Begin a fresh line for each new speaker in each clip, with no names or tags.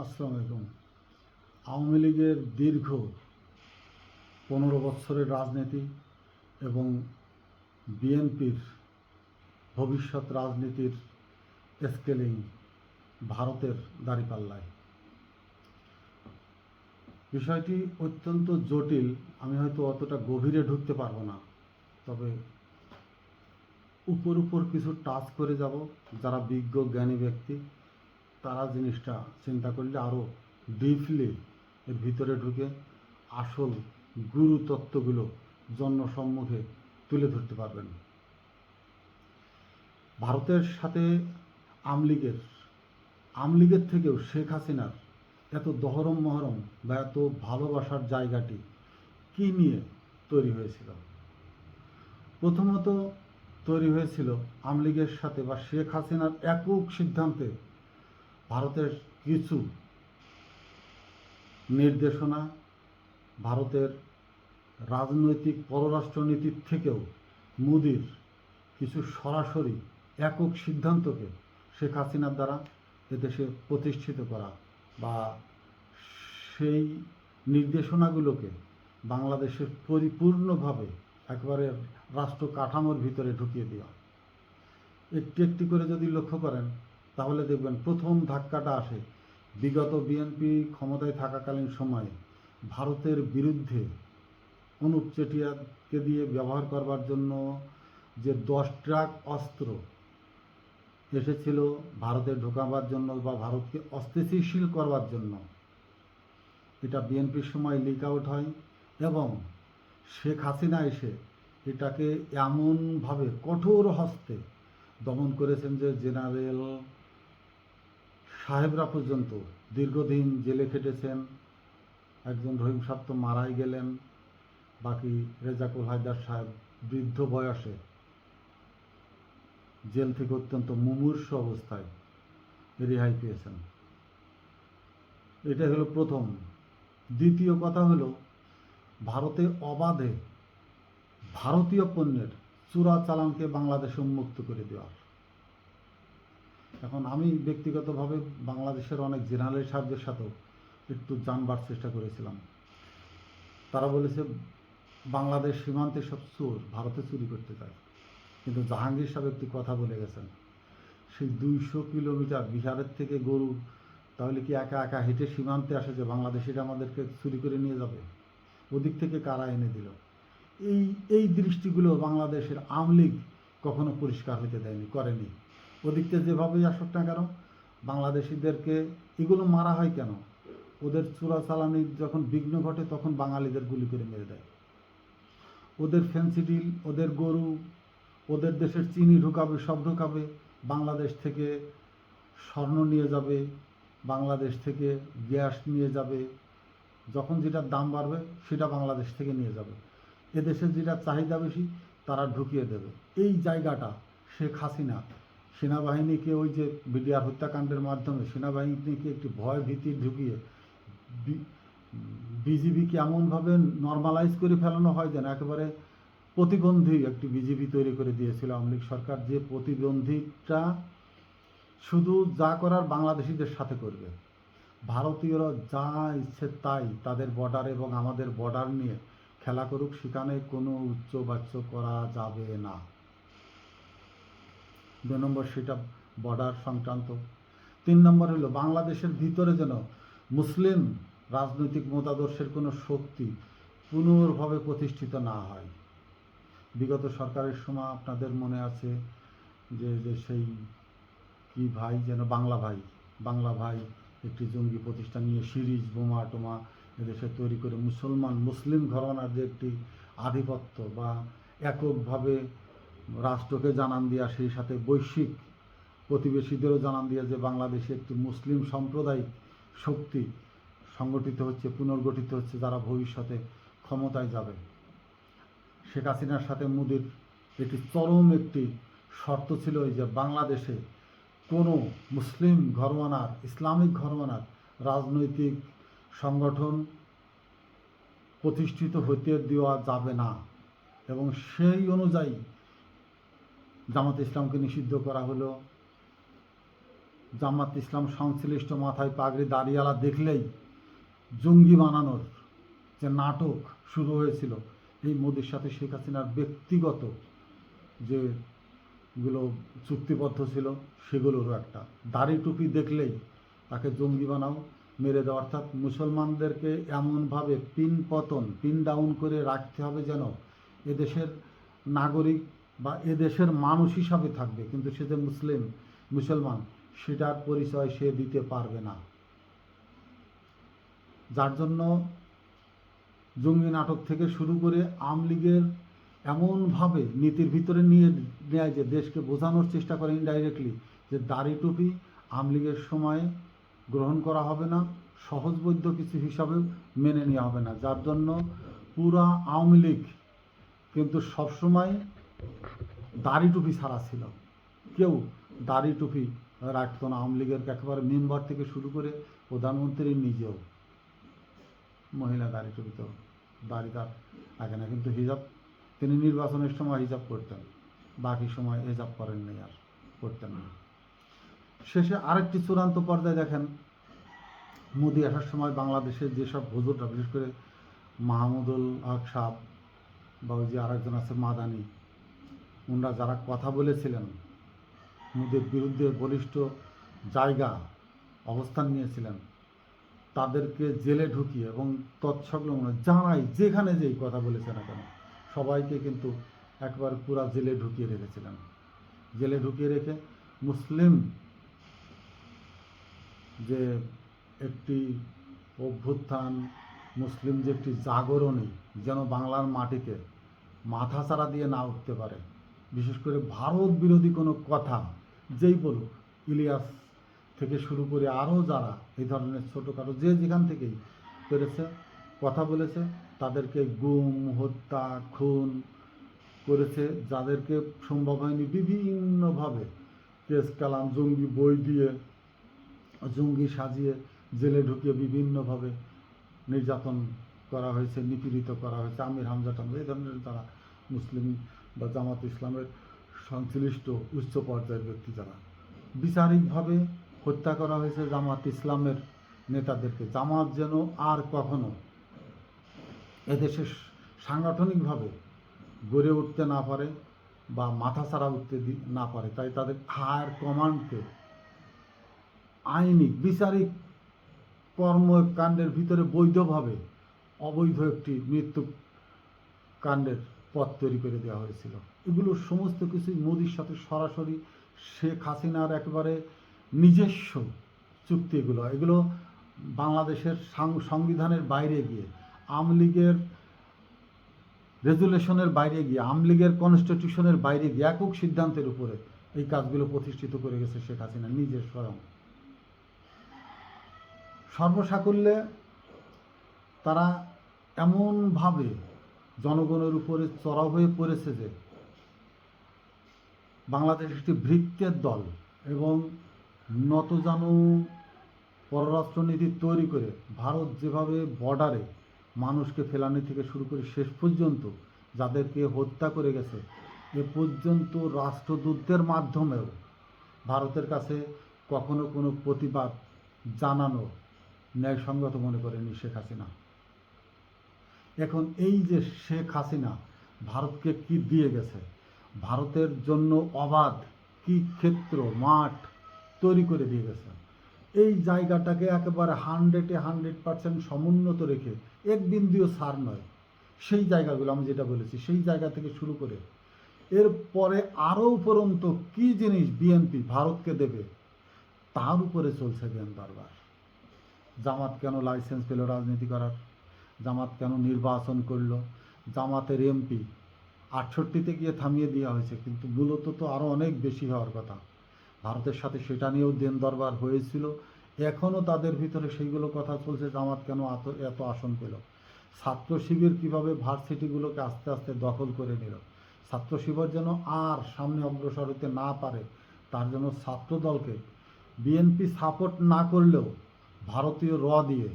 আসসালামু আলাইকুম। আওয়ামী লীগের দীর্ঘ 15 বছরের রাজনীতি এবং বিএনপির ভবিষ্যৎ রাজনীতির স্কেলিং ভারতের দাঁড়িপাল্লায়। বিষয়টি অত্যন্ত জটিল। আমি হয়তো অতটা গভীরে ঢুকতে পারবো না, তবে উপর কিছু টাচ করে যাব। যারা বিজ্ঞ জ্ঞানী ব্যক্তি তারা জিনিসটা চিন্তা করলে আরও ডিপলি এর ভিতরে ঢুকে আসল গুরু তত্ত্বগুলো জনসম্মুখে তুলে ধরতে পারবেন। ভারতের সাথে আমলীগের থেকেও শেখ হাসিনার এত দহরম মহরম বা এত ভালোবাসার জায়গাটি কী নিয়ে তৈরি হয়েছিল? প্রথমত তৈরি হয়েছিল আমলীগের সাথে বা শেখ হাসিনার একক সিদ্ধান্তে ভারতের কিছু নির্দেশনা, ভারতের রাজনৈতিক পররাষ্ট্রনীতির থেকেও মোদির কিছু সরাসরি একক সিদ্ধান্তকে শেখ হাসিনার দ্বারা এদেশে প্রতিষ্ঠিত করা বা সেই নির্দেশনাগুলোকে বাংলাদেশের পরিপূর্ণভাবে একবারে রাষ্ট্র কাঠামোর ভিতরে ঢুকিয়ে দেওয়া। একটি একটি করে যদি লক্ষ্য করেন তাহলে দেখবেন প্রথম ধাক্কাটা আসে বিগত বিএনপি ক্ষমতায় থাকাকালীন সময়ে ভারতের বিরুদ্ধে অনুপ চেটিয়াকে দিয়ে ব্যবহার করবার জন্য যে 10 ট্রাক অস্ত্র এসেছিল ভারতে ঢোকাবার জন্য বা ভারতকে অস্থিতিশীল করবার জন্য, এটা বিএনপির সময় লিক আউট হয় এবং শেখ হাসিনা এসে এটাকে এমনভাবে কঠোর হস্তে দমন করেছেন যে জেনারেল সাহেবরা পর্যন্ত দীর্ঘদিন জেলে খেটেছেন। একজন রহিম সাহেব তো মারাই গেলেন, বাকি রেজাকুল হায়দার সাহেব বৃদ্ধ বয়সে জেল থেকে অত্যন্ত মুমূর্ষু অবস্থায় রেহাই পেয়েছেন। এটা হলো প্রথম। দ্বিতীয় কথা হলো ভারতে অবাধে ভারতীয় পণ্যের চোরাচালানকে বাংলাদেশে উন্মুক্ত করে দেওয়া। এখন আমি ব্যক্তিগতভাবে বাংলাদেশের অনেক জেনারেল সাহেবদের সাথেও একটু জানবার চেষ্টা করেছিলাম। তারা বলেছে বাংলাদেশ সীমান্তে সব চোর ভারতে চুরি করতে যায়, কিন্তু জাহাঙ্গীর সাহেব একটি কথা বলে গেছেন, সেই 200 কিলোমিটার বিহারের থেকে গরু তাহলে কি একা একা হেঁটে সীমান্তে আসে যে বাংলাদেশিরা আমাদেরকে চুরি করে নিয়ে যাবে? ওদিক থেকে কারা এনে দিল? এই দৃষ্টিগুলো বাংলাদেশের আওয়ামী লীগ কখনো পরিষ্কার হতে করেনি। ওদিকতে যেভাবেই আসুক না কেন বাংলাদেশিদেরকে এগুলো মারা হয় কেন? ওদের চোরাচালানির যখন বিঘ্ন ঘটে তখন বাঙালিদের গুলি করে মেরে দেয়। ওদের ফেন্সিডিল, ওদের গরু, ওদের দেশের চিনি ঢুকাবে, সব ঢুকাবে, বাংলাদেশ থেকে স্বর্ণ নিয়ে যাবে, বাংলাদেশ থেকে গ্যাস নিয়ে যাবে, যখন যেটার দাম বাড়বে সেটা বাংলাদেশ থেকে নিয়ে যাবে, এদেশের যেটা চাহিদা বেশি তারা ঢুকিয়ে দেবে। এই জায়গাটা শেখ হাসিনা সেনাবাহিনীকে ওই যে বিডিআর হত্যাকাণ্ডের মাধ্যমে সেনাবাহিনীকে একটি ভয় ভীতি ঢুকিয়ে বিজিবিকে এমনভাবে নর্মালাইজ করে ফেলানো হয় যেন একেবারে প্রতিবন্ধী একটি বিজিবি তৈরি করে দিয়েছিল আওয়ামী লীগ সরকার, যে প্রতিবন্ধীটা শুধু যা করার বাংলাদেশিদের সাথে করবে। ভারতীয়রা যা ইচ্ছে তাই তাদের বর্ডার এবং আমাদের বর্ডার নিয়ে খেলা করুক, সেখানে কোনো উচ্চবাচ্য করা যাবে না। 2 নম্বর সেটা বর্ডার সংক্রান্ত। 3 নম্বর হলো বাংলাদেশের ভিতরে যেন মুসলিম রাজনৈতিক মতাদর্শের কোনো শক্তি পুনর্ভাবে প্রতিষ্ঠিত না হয়। বিগত সরকারের সময় আপনাদের মনে আছে যে সেই কি ভাই যেন বাংলা ভাই একটি জঙ্গি প্রতিষ্ঠান নিয়ে সিরিজ বোমা টোমা এদেশে তৈরি করে মুসলিম ঘরানার যে একটি আধিপত্য বা এককভাবে রাষ্ট্রকে জানান দেওয়া, সেই সাথে বৈশ্বিক প্রতিবেশীদেরও জানান দেওয়া যে বাংলাদেশে একটি মুসলিম সাম্প্রদায়িক শক্তি সংগঠিত হচ্ছে, পুনর্গঠিত হচ্ছে, যারা ভবিষ্যতে ক্ষমতায় যাবে। শেখ হাসিনার সাথে মোদির এটি চরম একটি শর্ত ছিল যে বাংলাদেশে কোনো মুসলিম ঘরওয়ানার, ইসলামিক ঘরওয়ানার রাজনৈতিক সংগঠন প্রতিষ্ঠিত হতে দেওয়া যাবে না, এবং সেই অনুযায়ী জামাত ইসলামকে নিষিদ্ধ করা হলো, জামাত ইসলাম সংশ্লিষ্ট মাথায় পাগড়ি দাড়িওয়ালা দেখলেই জঙ্গি বানানোর যে নাটক শুরু হয়েছিল, এই মোদির সাথে শেখ হাসিনার ব্যক্তিগত যেগুলো চুক্তিবদ্ধ ছিল সেগুলোরও একটা। দাড়ি টুপি দেখলেই তাকে জঙ্গি বানাও, মেরে দেওয়া, অর্থাৎ মুসলমানদেরকে এমনভাবে পিন ডাউন করে রাখতে হবে যেন এদেশের নাগরিক বা এদেশের মানুষ হিসাবে থাকবে, কিন্তু সে যে মুসলমান সেটার পরিচয় সে দিতে পারবে না। যার জন্য জঙ্গি নাটক থেকে শুরু করে আওয়ামী লীগের এমনভাবে নীতির ভিতরে নিয়ে নেয় যে দেশকে বোঝানোর চেষ্টা করে ইনডাইরেক্টলি যে দাড়ি টুপি আওয়ামী লীগের সময়ে গ্রহণ করা হবে না, সহজবোধ্য কিছু হিসাবেও মেনে নেওয়া হবে না। যার জন্য পুরা আওয়ামী লীগ কিন্তু সবসময় দাড়ি টুপি ছাড়া ছিল, কেউ দাড়ি টুপি রাখত না। আওয়ামী লীগের একেবারে মেম্বার থেকে শুরু করে প্রধানমন্ত্রী নিজেও মহিলা দাড়ি টুপি তো দাড়ি তার আগে না, কিন্তু হিজাব তিনি নির্বাচনের সময় হিজাব করতেন, বাকি সময় হিজাব করেননি, আর করতেন না। শেষে আরেকটি চূড়ান্ত পর্যায়ে দেখেন, মোদি আসার সময় বাংলাদেশের যেসব হুজুররা, বিশেষ করে মাহমুদুল হক সাহ বা ওই যে আরেকজন আছে মাদানি, ওনারা যারা কথা বলেছিলেন মোদির বিরুদ্ধে বলিষ্ঠ জায়গা অবস্থান নিয়েছিলেন, তাদেরকে জেলে ঢুকিয়ে এবং তৎসংলগ্ন জানাই যেখানে যেই কথা বলেছে না কেন সবাইকে কিন্তু একবার পুরা জেলে ঢুকিয়ে রেখেছিলেন। জেলে ঢুকিয়ে রেখে মুসলিম যে একটি অভ্যুত্থান, মুসলিম যে একটি জাগরণী যেন বাংলার মাটিতে মাথাচাড়া দিয়ে না উঠতে পারে, বিশেষ করে ভারত বিরোধী কোনো কথা যেই বলুক, ইলিয়াস থেকে শুরু করে আরও যারা এই ধরনের ছোটোখাটো যে যেখান থেকেই পেরেছে কথা বলেছে, তাদেরকে গুম, হত্যা, খুন করেছে। যাদেরকে সম্ভব হয়নি বিভিন্নভাবে কেস কালাম, জঙ্গি বই দিয়ে জঙ্গি সাজিয়ে জেলে ঢুকিয়ে বিভিন্নভাবে নির্যাতন করা হয়েছে, নিপীড়িত করা হয়েছে। আমির হামজা টামজা এই ধরনের যারা মুসলিম বা জামাত ইসলামের সংশ্লিষ্ট উচ্চ পর্যায়ের ব্যক্তি যারা, বিচারিকভাবে হত্যা করা হয়েছে জামাত ইসলামের নেতাদেরকে। জামাত যেন আর কখনো এদেশে সাংগঠনিকভাবে গড়ে উঠতে না পারে বা মাথাছাড়া উঠতে না পারে, তাই তাদের হায়ার কমান্ডকে আইনি বিচারিক কর্মকাণ্ডের ভিতরে বৈধভাবে অবৈধ একটি মৃত্যুকাণ্ডের পথ তৈরি করে দেওয়া হয়েছিল। এগুলো সমস্ত কিছুই মোদির সাথে সরাসরি শেখ হাসিনার একেবারে নিজস্ব চুক্তি। এগুলো বাংলাদেশের সংবিধানের বাইরে গিয়ে, আওয়ামী লীগের রেজুলেশনের বাইরে গিয়ে, আওয়ামী লীগের কনস্টিটিউশনের বাইরে গিয়ে একক সিদ্ধান্তের উপরে এই কাজগুলো প্রতিষ্ঠিত করে গেছে শেখ হাসিনা নিজের স্বয়ং। সর্বসাকুল্যে তারা এমনভাবে জনগণের উপরে চড়াও হয়ে পড়েছে যে বাংলাদেশ একটি ভৃত্যের দল এবং নতজানু পররাষ্ট্রনীতি তৈরি করে ভারত যেভাবে বর্ডারে মানুষকে ফেলানি থেকে শুরু করে শেষ পর্যন্ত যাদেরকে হত্যা করে গেছে, এ পর্যন্ত রাষ্ট্রদূতদের মাধ্যমেও ভারতের কাছে কখনো কোনো প্রতিবাদ জানানো ন্যায়সঙ্গত মনে করেনি শেখ হাসিনা। এখন এই যে শেখ হাসিনা ভারতকে কি দিয়ে গেছে, ভারতের জন্য অবাধ কি ক্ষেত্র মাঠ তৈরি করে দিয়ে গেছে, এই জায়গাটাকে একেবারে 100% সমুন্নত রেখে এক বিন্দুও ছাড় নয়, সেই জায়গাগুলো আমি যেটা বলেছি সেই জায়গা থেকে শুরু করে এরপরে আরও উপরন্তু কী জিনিস বিএনপি ভারতকে দেবে তার উপরে চলছে জ্ঞান দরবার। জামাত কেন লাইসেন্স পেল রাজনীতি করার, জামাত কেন নির্বাচন করলো, জামাতের এমপি 68তে গিয়ে থামিয়ে দেওয়া হয়েছে, কিন্তু মূলত তো আরও অনেক বেশি হওয়ার কথা। ভারতের সাথে সেটা নিয়েও দেন দরবার হয়েছিল, এখনও তাদের ভিতরে সেইগুলো কথা চলছে। জামাত কেন এত আসন পেল, ছাত্র শিবির কীভাবে ভার্সিটিগুলোকে আস্তে আস্তে দখল করে নিল, ছাত্র শিবির যেন আর সামনে অগ্রসর হতে না পারে তার জন্য ছাত্র দলকে বিএনপি সাপোর্ট না করলেও ভারতীয় দিয়ে,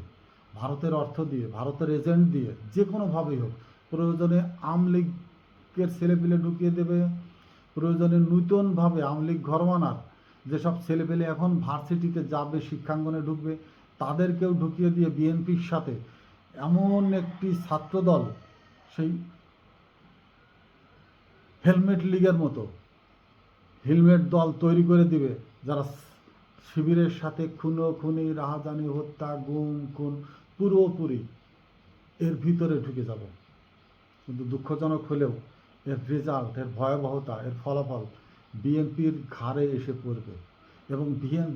ভারতের অর্থ দিয়ে, ভারতের এজেন্ট দিয়ে, যে কোনোভাবেই হোক, প্রয়োজনে আওয়ামী লীগের ছেলেপিলে ঢুকিয়ে দেবে, প্রয়োজনে নূতনভাবে আওয়ামী লীগ ঘরমানার যেসব ছেলেপেলে এখন ভার্সিটিতে যাবে, শিক্ষাঙ্গনে ঢুকবে, তাদেরকেও ঢুকিয়ে দিয়ে বিএনপির সাথে এমন একটি ছাত্রদল, সেই হেলমেট লীগের মতো হেলমেট দল তৈরি করে দিবে, যারা শিবিরের সাথে খুনোখুনি, রাহাজানি, হত্যা, গুম খুন পুরোপুরি এর ভিতরে ঢুকে যাবে। কিন্তু দুঃখজনক হলেও এর রেজাল্ট, এর ভয়াবহতা, এর ফলাফল বিএনপির ঘাড়ে এসে পড়বে। এবং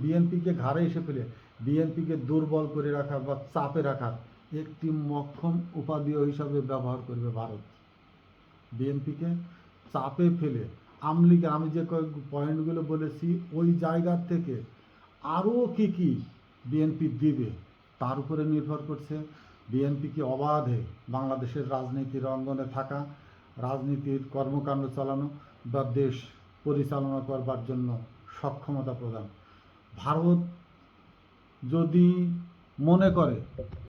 বিএনপিকে ঘাড়ে এসে ফেলে বিএনপিকে দুর্বল করে রাখার বা চাপে রাখার একটি মক্ষম উপাদেয় হিসাবে ব্যবহার করবে ভারত। বিএনপিকে চাপে ফেলে আমলিকে, আমি যে পয়েন্টগুলো বলেছি ওই জায়গার থেকে আরও কি কি বিএনপি দিবে তার উপরে নির্ভর করছে বিএনপিকে অবাধে বাংলাদেশের রাজনীতির অঙ্গনে থাকা, রাজনীতির কর্মকাণ্ড চালানো বা দেশ পরিচালনা করবার জন্য সক্ষমতা প্রদান। ভারত যদি মনে করে